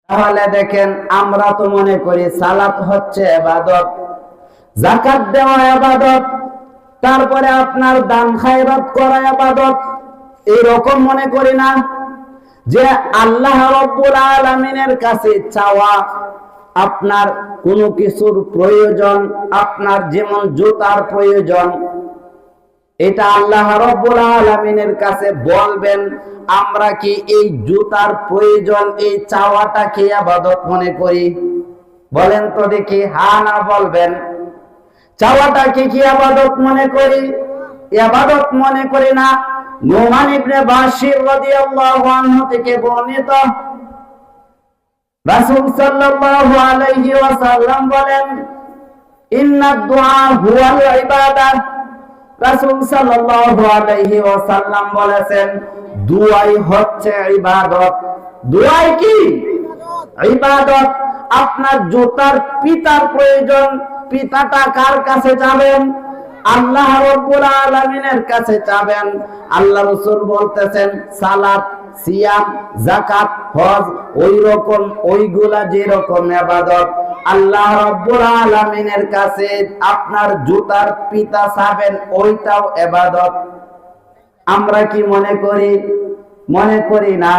তাহলে দেখেন, আমরা তো মনে করি সালাত হচ্ছে ইবাদত, যাকাত দেওয়া ইবাদত, তারপরে আপনার দান খায়রাত করা ইবাদত, এরকম মনে করি না যে আল্লাহ রাব্বুল আলামিনের কাছে চাওয়া, আপনার কোনো কিছুর প্রয়োজন, আপনার যেমন জুতার প্রয়োজন, এটা আল্লাহ রাব্বুল আলামিনের কাছে বলবেন। আমরা কি এই জুতার প্রয়োজন, এই চাওয়াটা কি ইবাদত মনে করি? বলেন তো দেখি, হ্যাঁ না বলবেন। চাওয়াটা কি ইবাদত মনে করি? ইবাদত মনে করি না। নুমান ইবনে বাশির রাদিয়াল্লাহু আনহু থেকে বর্ণিত, রাসূল সাল্লাল্লাহু আলাইহি ওয়াসাল্লাম বলেন, ইন্নাদ দুআ হুয়াল ইবাদাহ। রাসূল সাল্লাল্লাহু আলাইহি ওয়াসাল্লাম বলেছেন, দুআই হচ্ছে ইবাদত। দুআই কি? ইবাদত। আপনার জুতার পিতার প্রয়োজন, পিতাটা কার কাছে যাবেন? আল্লাহ রাব্বুল আলামিনের কাছে যাবেন। আল্লাহ রাসূল বলতেছেন, সালাত, সিয়াম, যাকাত, হজ, ওই রকম ওইগুলা যেরকম ইবাদত, আল্লাহ রাব্বুল আলামিনের কাছে আপনার জুতার পিতা চাবেন, ওইটাও ইবাদত। আমরা কি মনে করি? মনে করি না।